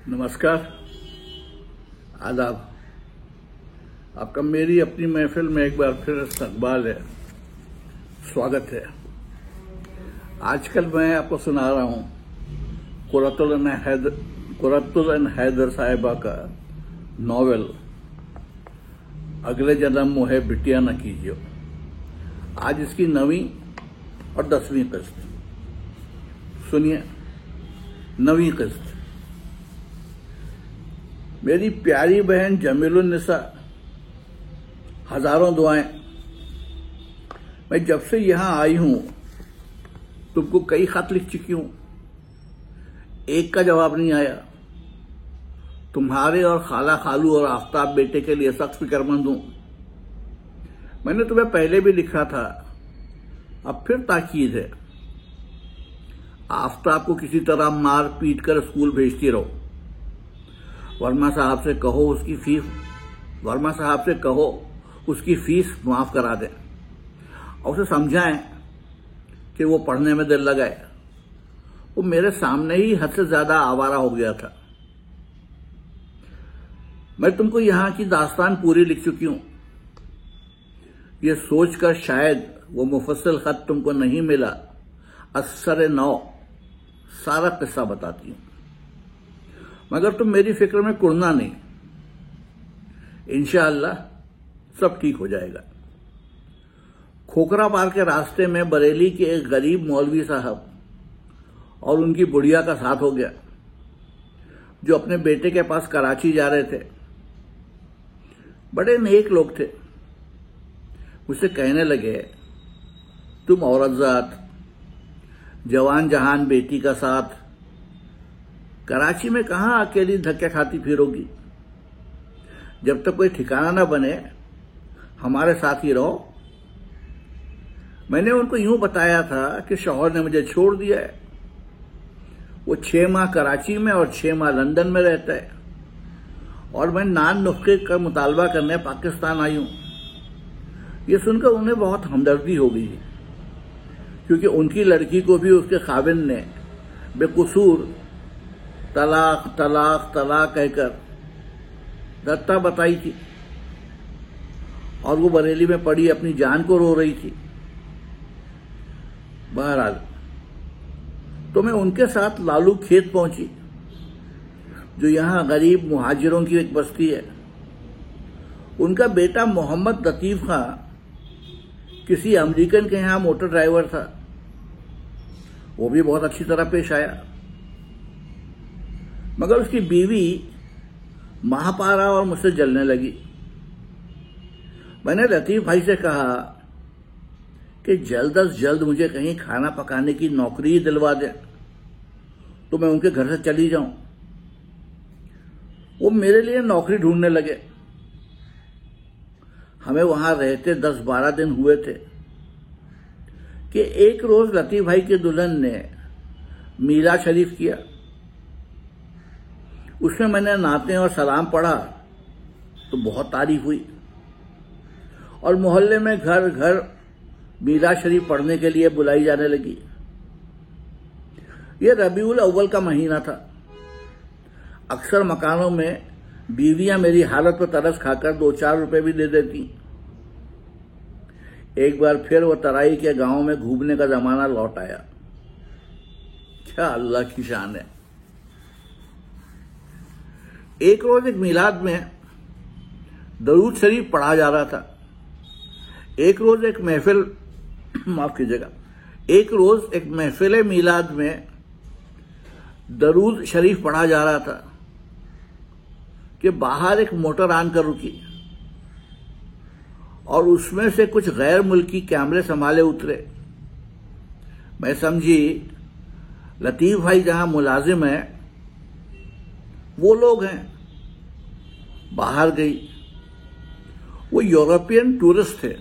नमस्कार, आदाब। आपका मेरी अपनी महफिल में एक बार फिर इस्तकबाल है, स्वागत है। आजकल मैं आपको सुना रहा हूँ कुरतुल हैदर साहिबा का नॉवेल अगले जन्म मोहे बिटिया न कीजियो। आज इसकी 9वीं और 10वीं किस्त। सुनिए, 9वीं किस्त। मेरी प्यारी बहन जमीलुन्निसा, हजारों दुआएं। मैं जब से यहां आई हूं तुमको कई खत लिख चुकी हूं, एक का जवाब नहीं आया। तुम्हारे और खाला खालू और आफ्ताब बेटे के लिए सख्त फिक्रमंद हूं। मैंने तुम्हें पहले भी लिखा था, अब फिर ताकीद है। आफ्ताब को किसी तरह मार पीट कर स्कूल भेजती रहो। वर्मा साहब से कहो उसकी फीस माफ करा दें और उसे समझाएं कि वो पढ़ने में दिल लगाए। वो मेरे सामने ही हद से ज्यादा आवारा हो गया था। मैं तुमको यहां की दास्तान पूरी लिख चुकी हूं। ये सोचकर शायद वो मुफस्सल खत तुमको नहीं मिला, असर नौ सारा किस्सा बताती हूं, मगर तुम मेरी फिक्र में कुड़ना नहीं। इंशाअल्लाह सब ठीक हो जाएगा। खोखरा पार के रास्ते में बरेली के एक गरीब मौलवी साहब और उनकी बुढ़िया का साथ हो गया, जो अपने बेटे के पास कराची जा रहे थे। बड़े नेक लोग थे। मुझसे कहने लगे, तुम औरतजात, जवान जहान बेटी का साथ कराची में कहां अकेली धक्के खाती फिरोगी। जब तक कोई ठिकाना न बने हमारे साथ ही रहो। मैंने उनको यूं बताया था कि शौहर ने मुझे छोड़ दिया है। वो 6 माह कराची में और 6 माह लंदन में रहता है और मैं नान नुस्खे का मुतालबा करने पाकिस्तान आई हूं। ये सुनकर उन्हें बहुत हमदर्दी हो गई, क्योंकि उनकी लड़की को भी उसके खाविंद ने बेकसूर तलाक तलाक तलाक कहकर दत्ता बताई थी और वो बरेली में पड़ी अपनी जान को रो रही थी। बहरहाल तो मैं उनके साथ लालू खेत पहुंची, जो यहां गरीब मुहाजिरों की एक बस्ती है। उनका बेटा मोहम्मद लतीफ खां किसी अमेरिकन के यहां मोटर ड्राइवर था। वो भी बहुत अच्छी तरह पेश आया, मगर उसकी बीवी महापारा और मुझसे जलने लगी। मैंने लतीफ भाई से कहा कि जल्द अज जल्द मुझे कहीं खाना पकाने की नौकरी दिलवा दे तो मैं उनके घर से चली जाऊं। वो मेरे लिए नौकरी ढूंढने लगे। हमें वहां रहते 10-12 दिन हुए थे कि एक रोज लतीफ भाई के दुल्हन ने मीलाद शरीफ किया। उसमें मैंने नाते और सलाम पढ़ा तो बहुत तारीफ हुई और मोहल्ले में घर घर मीलाद शरीफ पढ़ने के लिए बुलाई जाने लगी। यह रबीउल अव्वल का महीना था। अक्सर मकानों में बीवियां मेरी हालत पर तरस खाकर 2-4 रुपए भी दे देती। एक बार फिर वो तराई के गांव में घूमने का जमाना लौट आया। क्या अल्लाह की शान है। एक रोज एक मिलाद में दरूद शरीफ पढ़ा जा रहा था। एक रोज एक महफिल मिलाद में दरूद शरीफ पढ़ा जा रहा था कि बाहर एक मोटर आन कर रुकी और उसमें से कुछ गैर मुल्की कैमरे संभाले उतरे। मैं समझी लतीफ भाई जहां मुलाजिम है वो लोग हैं। बाहर गई। वो यूरोपियन टूरिस्ट थे।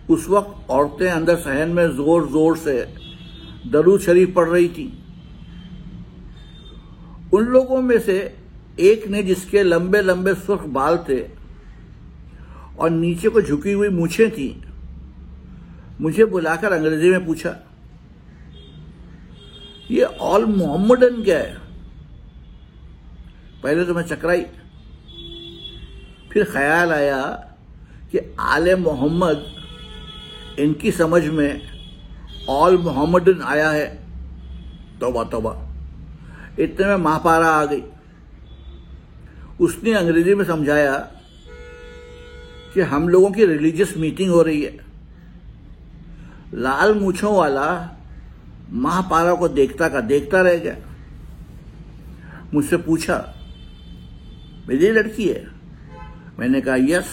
उस वक्त औरतें अंदर सहन में जोर जोर से दरूद शरीफ पढ़ रही थी। उन लोगों में से एक ने, जिसके लंबे लंबे सुर्ख बाल थे और नीचे को झुकी हुई मूछें थी, मुझे बुलाकर अंग्रेजी में पूछा, ये ऑल मोहम्मदन क्या है? पहले तो मैं चकराई, फिर ख्याल आया कि आले मोहम्मद इनकी समझ में ऑल मोहम्मदन आया है। तौबा तौबा, इतने में महापारा आ गई। उसने अंग्रेजी में समझाया कि हम लोगों की रिलीजियस मीटिंग हो रही है। लाल मूंछों वाला महापारा को देखता का देखता रह गया। मुझसे पूछा, मेरी लड़की है? मैंने कहा यस।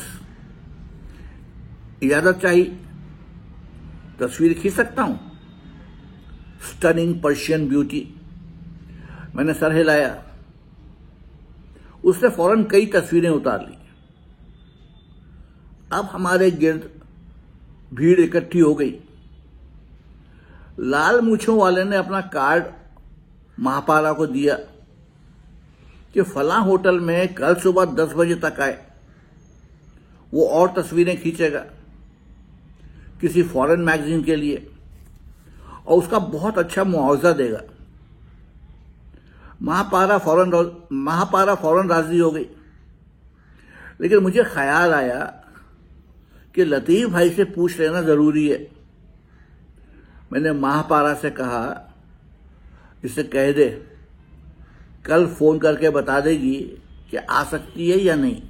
इजाजत चाहिए, तस्वीर खींच सकता हूं? Stunning Persian beauty. मैंने सर हिलाया। उसने फौरन कई तस्वीरें उतार ली। अब हमारे गिर्द भीड़ इकट्ठी हो गई। लाल मूंछों वाले ने अपना कार्ड महापारा को दिया कि फलां होटल में कल सुबह 10 बजे तक आए, वो और तस्वीरें खींचेगा किसी फॉरेन मैगजीन के लिए और उसका बहुत अच्छा मुआवजा देगा। महापारा फौरन राजी हो गई। लेकिन मुझे ख्याल आया कि लतीफ भाई से पूछ लेना जरूरी है। मैंने महापारा से कहा, इसे कह दे कल फोन करके बता देगी कि आ सकती है या नहीं।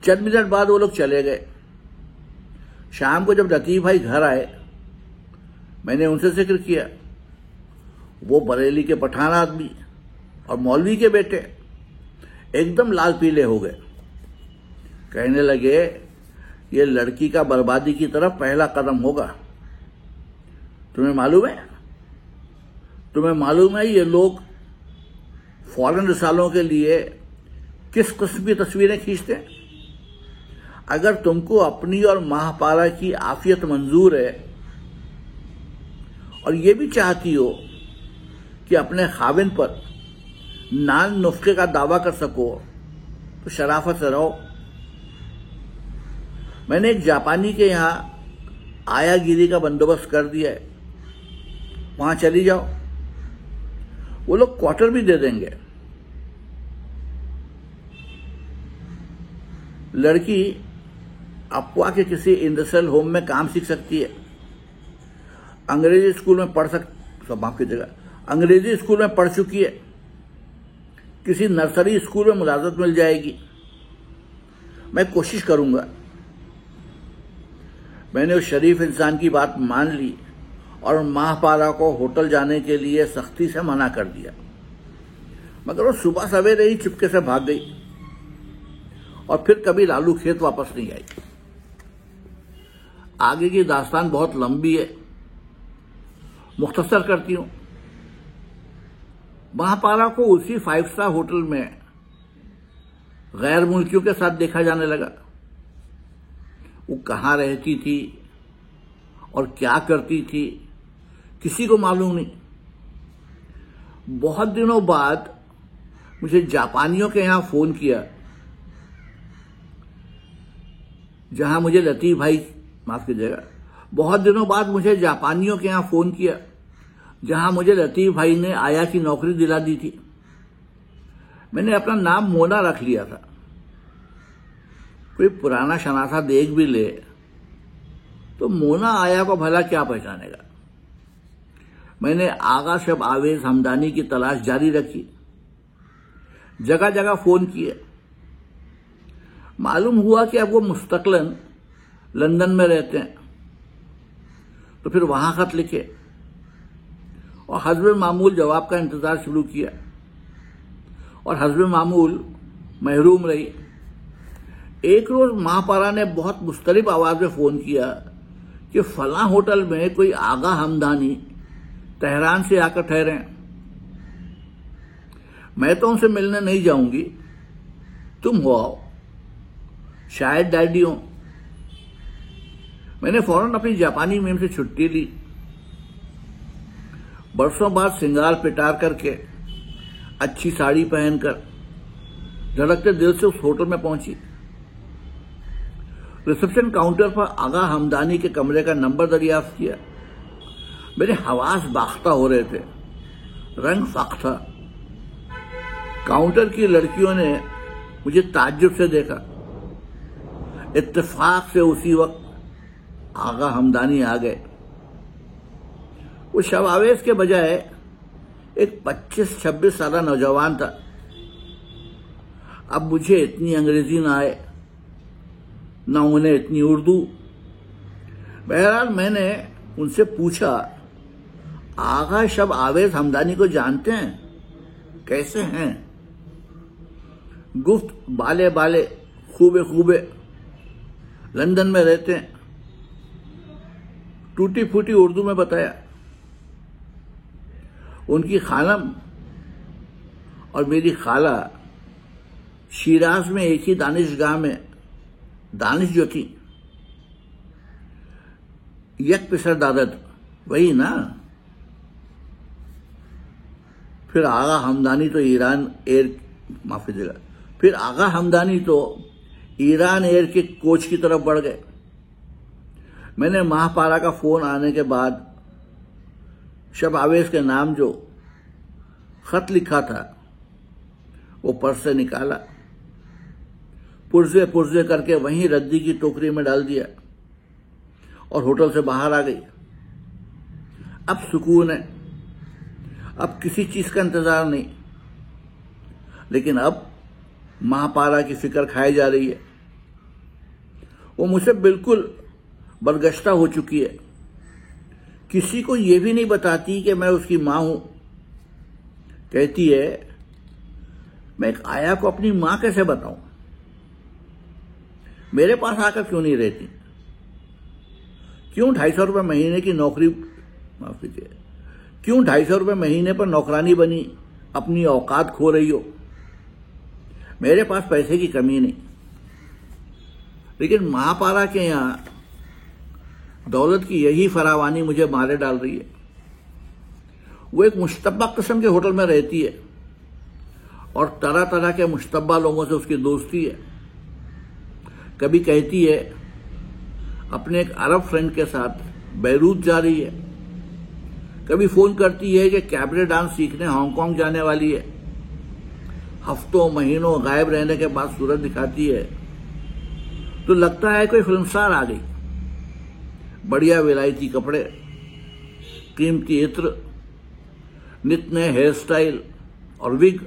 चंद मिनट बाद वो लोग चले गए। शाम को जब लतीफ भाई घर आए, मैंने उनसे जिक्र किया। वो बरेली के पठान आदमी और मौलवी के बेटे एकदम लाल पीले हो गए। कहने लगे, ये लड़की का बर्बादी की तरफ पहला कदम होगा। तुम्हें मालूम है ये लोग फॉरेन रिसालों के लिए किस किस्म की तस्वीरें खींचते हैं? अगर तुमको अपनी और महापारा की आफियत मंजूर है और ये भी चाहती हो कि अपने खाविन पर नान नुस्खे का दावा कर सको, तो शराफत से रहो। मैंने एक जापानी के यहां आयागिरी का बंदोबस्त कर दिया है, वहां चली जाओ, वो लोग क्वार्टर भी दे देंगे। लड़की अफवाह के किसी इंडस्ट्रियल होम में काम सीख सकती है। अंग्रेजी स्कूल में पढ़ चुकी है। किसी नर्सरी स्कूल में मुलाजमत मिल जाएगी। मैं कोशिश करूंगा। मैंने उस शरीफ इंसान की बात मान ली और महापारा को होटल जाने के लिए सख्ती से मना कर दिया। मगर वो सुबह सवेरे ही चुपके से भाग गई और फिर कभी लालू खेत वापस नहीं आई। आगे की दास्तान बहुत लंबी है, मुख्तसर करती हूं। महापारा को उसी 5 स्टार होटल में गैर मुल्कियों के साथ देखा जाने लगा। वो कहां रहती थी और क्या करती थी किसी को मालूम नहीं। बहुत दिनों बाद मुझे जापानियों के यहां फोन किया, जहां मुझे लतीफ भाई माफ कीजिएगा, बहुत दिनों बाद मुझे जापानियों के यहां फोन किया जहां मुझे लतीफ भाई ने आया की नौकरी दिला दी थी। मैंने अपना नाम मोना रख लिया था। कोई पुराना शनासा देख भी ले तो मोना आया को भला क्या पहचानेगा। मैंने आगा शब आवेज हमदानी की तलाश जारी रखी, जगह जगह फोन किए। मालूम हुआ कि अब वो मुस्तकलन लंदन में रहते हैं, तो फिर वहां खत लिखे और हस्ब मामूल जवाब का इंतजार शुरू किया और हस्ब मामूल महरूम रही। एक रोज महापारा ने बहुत मुस्तलिफ आवाज में फोन किया कि फलां होटल में कोई आगा हमदानी तेहरान से आकर ठहरे हैं। मैं तो उनसे मिलने नहीं जाऊंगी, तुम हो आओ, शायद डैडी हो। मैंने फौरन अपनी जापानी मेम से छुट्टी ली। बरसों बाद सिंगार पिटार करके, अच्छी साड़ी पहनकर धड़कते दिल से उस होटल में पहुंची। रिसेप्शन काउंटर पर आगा हमदानी के कमरे का नंबर दरियाफ्त किया। मेरे हवास बाख्ता हो रहे थे, रंग फाख्ता। काउंटर की लड़कियों ने मुझे ताज्जुब से देखा। इत्तेफाक से उसी वक्त आगा हमदानी आ गए। वो शवावेश के बजाय एक 25-26 साल नौजवान था। अब मुझे इतनी अंग्रेजी ना आए, ना उन्हें इतनी उर्दू। बहरहाल मैंने उनसे पूछा, आगा शब आवेज हमदानी को जानते हैं? कैसे हैं? गुफ्त बाले बाले, खूबे खूबे, लंदन में रहते हैं। टूटी फूटी उर्दू में बताया। उनकी खालम और मेरी खाला शिराज में एक ही दानिशगाह में दानिश जो थी, यक पिसर दादत, वही ना। फिर आगा हमदानी तो ईरान एयर, माफी देगा, फिर आगा हमदानी तो ईरान एयर के कोच की तरफ बढ़ गए। मैंने महापारा का फोन आने के बाद शब आवेज के नाम जो खत लिखा था वो पर्स से निकाला, पुर्जे पुर्जे करके वहीं रद्दी की टोकरी में डाल दिया और होटल से बाहर आ गई। अब सुकून है, अब किसी चीज का इंतजार नहीं। लेकिन अब महापारा की फिक्र खाई जा रही है। वो मुझसे बिल्कुल बरगश्ता हो चुकी है। किसी को यह भी नहीं बताती कि मैं उसकी मां हूं। कहती है, मैं एक आया को अपनी मां कैसे बताऊं? मेरे पास आकर क्यों नहीं रहती? क्यों 250 रुपये महीने की नौकरी, माफ कीजिए, क्यों 250 रुपये महीने पर नौकरानी बनी अपनी औकात खो रही हो? मेरे पास पैसे की कमी नहीं, लेकिन महापारा के यहां दौलत की यही फरावानी मुझे मारे डाल रही है। वो एक मुश्तब्बा किस्म के होटल में रहती है और तरह तरह के मुश्तब्बा लोगों से उसकी दोस्ती है। कभी कहती है अपने एक अरब फ्रेंड के साथ बैरूत जा रही है, कभी फोन करती है कि कैबरे डांस सीखने हांगकांग जाने वाली है। हफ्तों महीनों गायब रहने के बाद सूरत दिखाती है तो लगता है कोई फिल्मस्टार आ गई। बढ़िया विलायती कपड़े, कीमती इत्र, नित नए हेयर स्टाइल और विग।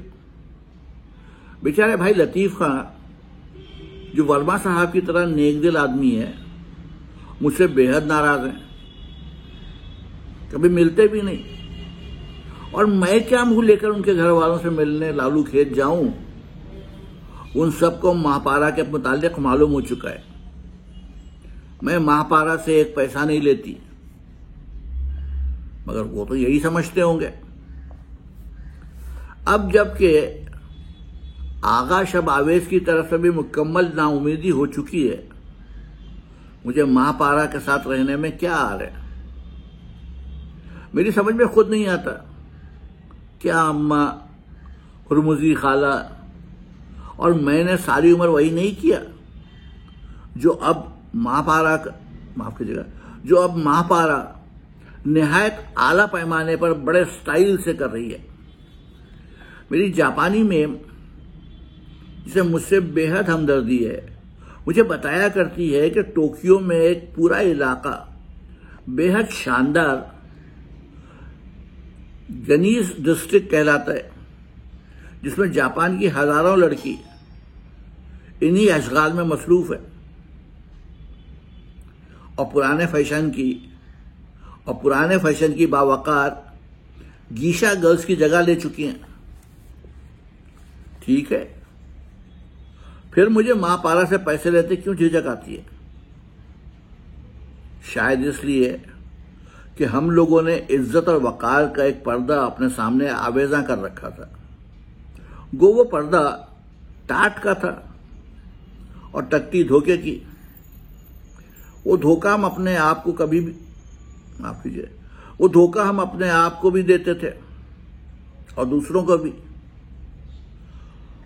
बेचारे भाई लतीफ खां, जो वर्मा साहब की तरह नेकदिल आदमी है, मुझसे बेहद नाराज हैं। कभी मिलते भी नहीं। और मैं क्या मुंह लेकर उनके घर वालों से मिलने लालू खेत जाऊं? उन सबको महापारा के मुतालिक मालूम हो चुका है। मैं महापारा से एक पैसा नहीं लेती, मगर वो तो यही समझते होंगे। अब जबकि आगा शब आवेज की तरफ से भी मुकम्मल नाउमीदी हो चुकी है, मुझे महापारा के साथ रहने में क्या आ रहा है? मेरी समझ में खुद नहीं आता। क्या अम्मा, हुरमुजी खाला और मैंने सारी उम्र वही नहीं किया जो अब महापारा, माफ कीजिएगा, जो अब महापारा निहायत आला पैमाने पर बड़े स्टाइल से कर रही है। मेरी जापानी में, जिसे मुझसे बेहद हमदर्दी है, मुझे बताया करती है कि टोक्यो में एक पूरा इलाका बेहद शानदार गनीस डिस्ट्रिक्ट कहलाता है, जिसमें जापान की हजारों लड़की इन्हीं अशगाल में मसरूफ है और पुराने फैशन की बावकार गीशा गर्ल्स की जगह ले चुकी हैं। ठीक है, फिर मुझे महापारा से पैसे लेते क्यों झिझक आती है? शायद इसलिए कि हम लोगों ने इज्जत और वकार का एक पर्दा अपने सामने आवेजा कर रखा था। गो वो पर्दा टाट का था और टट्टी धोखे की। वो धोखा हम अपने आप को कभी भी, माफ कीजिए, वो धोखा हम अपने आप को भी देते थे और दूसरों को भी।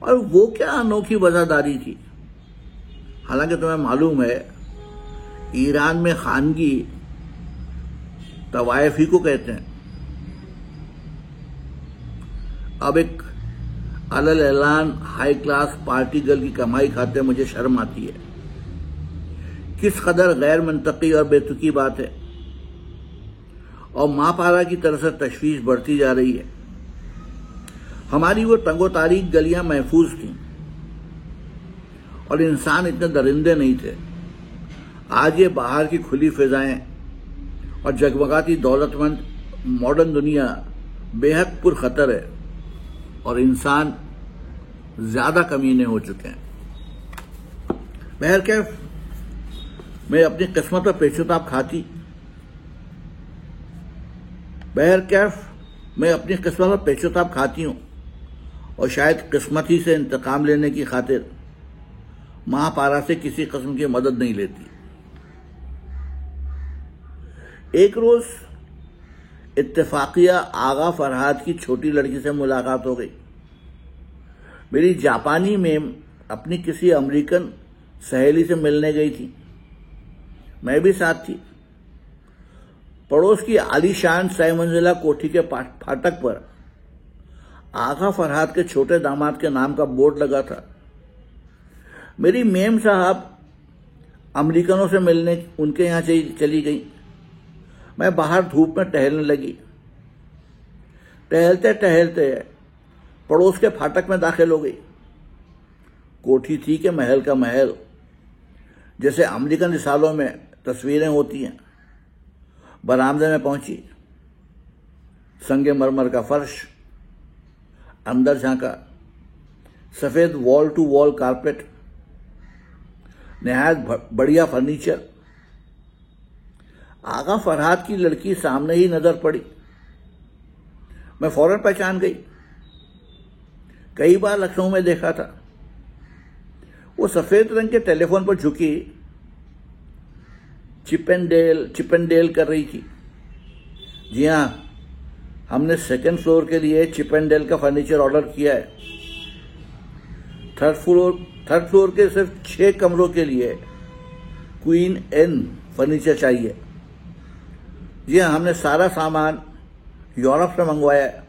और वो क्या अनोखी वजहदारी थी। हालांकि तुम्हें मालूम है, ईरान में खानगी तवायफ ही को कहते हैं। अब एक अलल ऐलान हाई क्लास पार्टी गर्ल की कमाई खाते मुझे शर्म आती है। किस कदर गैर मंतकी और बेतुकी बात है। और माँ पारा की तरफ से तशवीश बढ़ती जा रही है। हमारी वो तंगो तारीख गलियां महफूज थीं और इंसान इतने दरिंदे नहीं थे। आज ये बाहर की खुली फिजाएं और जगमगाती दौलतमंद मॉडर्न दुनिया बेहद पुरखतर है और इंसान ज्यादा कमीने हो चुके हैं। बहरकैफ मैं अपनी किस्मत पर पेचोताब खाती हूं और शायद किस्मत ही से इंतकाम लेने की खातिर महापारा से किसी किस्म की मदद नहीं लेती। एक रोज इत्तेफाकिया आगा फरहाद की छोटी लड़की से मुलाकात हो गई। मेरी जापानी मेम अपनी किसी अमेरिकन सहेली से मिलने गई थी। मैं भी साथ थी। पड़ोस की आलीशान 6 मंजिला कोठी के फाटक पर आगा फरहाद के छोटे दामाद के नाम का बोर्ड लगा था। मेरी मेम साहब अमेरिकनों से मिलने उनके यहां चली गई। मैं बाहर धूप में टहलने लगी। टहलते टहलते पड़ोस के फाटक में दाखिल हो गई। कोठी थी कि महल का महल, जैसे अमेरिकन रिसालों में तस्वीरें होती हैं। बरामदे में पहुंची। संगे मरमर का फर्श, अंदर झांका, सफेद वॉल टू वॉल कारपेट, निहायत बढ़िया फर्नीचर। आगा फरहाद की लड़की सामने ही नजर पड़ी। मैं फौरन पहचान गई। कई बार लखनऊ में देखा था। वो सफेद रंग के टेलीफोन पर झुकी चिपेंडेल कर रही थी। जी हां, हमने 2nd फ्लोर के लिए चिपेंडेल का फर्नीचर ऑर्डर किया है। थर्ड फ्लोर के सिर्फ 6 कमरों के लिए क्वीन एन फर्नीचर चाहिए। जी हां, हमने सारा सामान यूरोप से मंगवाया है।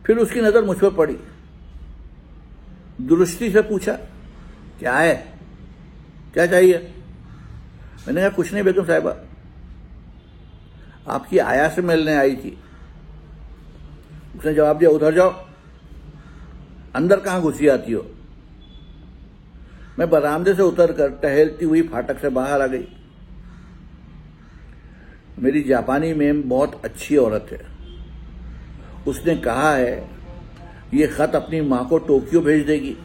फिर उसकी नजर मुझ पर पड़ी। दुरुस्ती से पूछा, क्या है, क्या चाहिए? मैंने कहा, कुछ नहीं बेगम साहिबा, आपकी आया से मिलने आई थी। उसने जवाब दिया, उधर जाओ, अंदर कहां घुसी आती हो। मैं बरामदे से उतरकर टहलती हुई फाटक से बाहर आ गई। मेरी जापानी मेम बहुत अच्छी औरत है। उसने कहा है ये खत अपनी मां को टोक्यो भेज देगी।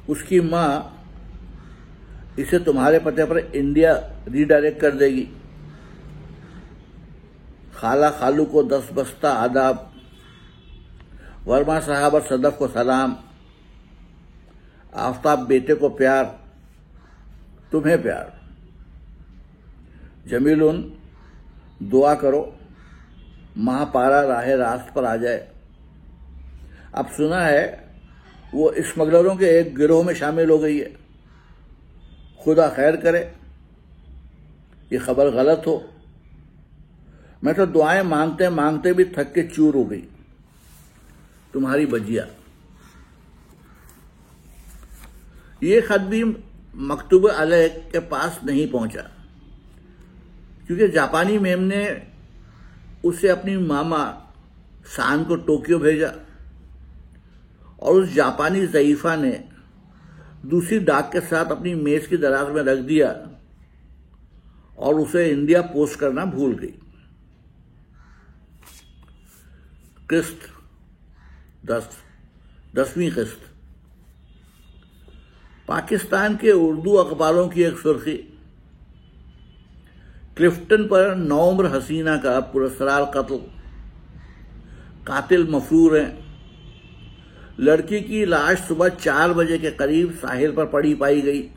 उसकी मां इसे तुम्हारे पते पर इंडिया रीडायरेक्ट कर देगी। खाला खालू को 10 बस्ता आदाब, वर्मा साहब और सदफ को सलाम, आफ्ताब बेटे को प्यार, तुम्हें प्यार। जमीलुन, दुआ करो महापारा राहे रास्त पर आ जाए। अब सुना है वो स्मगलरों के एक गिरोह में शामिल हो गई है। खुदा खैर करे, ये खबर गलत हो। मैं तो दुआएं मांगते मांगते भी थक के चूर हो गई। तुम्हारी बजिया। ये खत भी मकतूब अलैह के पास नहीं पहुंचा, क्योंकि जापानी मेम ने उसे अपनी मामा सान को टोक्यो भेजा और उस जापानी ज़ईफा ने दूसरी डाक के साथ अपनी मेज की दराज में रख दिया और उसे इंडिया पोस्ट करना भूल गई। किस्त 10वीं किस्त। पाकिस्तान के उर्दू अखबारों की एक सुर्खी, क्लिफ्टन पर 9 उम्र हसीना का पुरस्कार कत्ल, कातिल मफरूर हैं। लड़की की लाश सुबह 4 बजे के करीब साहिल पर पड़ी पाई गई।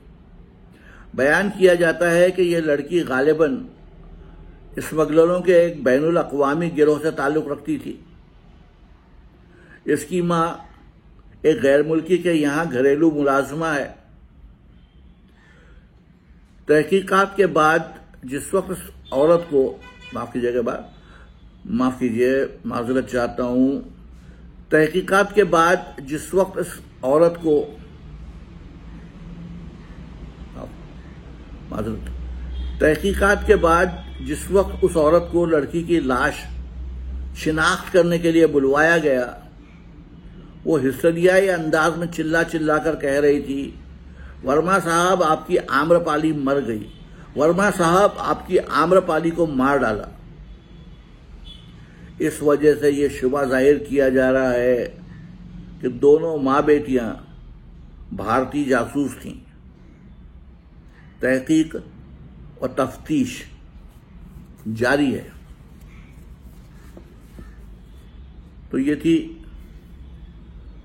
बयान किया जाता है कि यह लड़की गालिबन स्मगलरों के एक बैनुल अक़वामी गिरोह से ताल्लुक रखती थी। इसकी मां एक गैर मुल्की के यहां घरेलू मुलाजमा है। तहकीकात के बाद जिस वक्त औरत को माजरत चाहता हूं, तहकीकात के बाद जिस वक्त इस औरत को तहकीकात के बाद जिस वक्त उस औरत को लड़की की लाश शिनाख्त करने के लिए बुलवाया गया, वो हिस्सेदारी अंदाज में चिल्ला चिल्ला कर कह रही थी, वर्मा साहब आपकी आम्रपाली मर गई, वर्मा साहब आपकी आम्रपाली को मार डाला। इस वजह से ये शुबा जाहिर किया जा रहा है कि दोनों माँ बेटियां भारतीय जासूस थीं। तहकीक और तफ्तीश जारी है। तो ये थी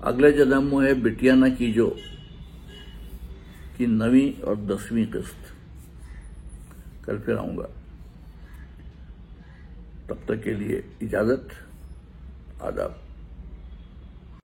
अगले जन्म में बिटिया न कीजो की 9वीं और 10वीं किस्त। कल फिर आऊंगा, तब तक के लिए इजाजत, आदाब।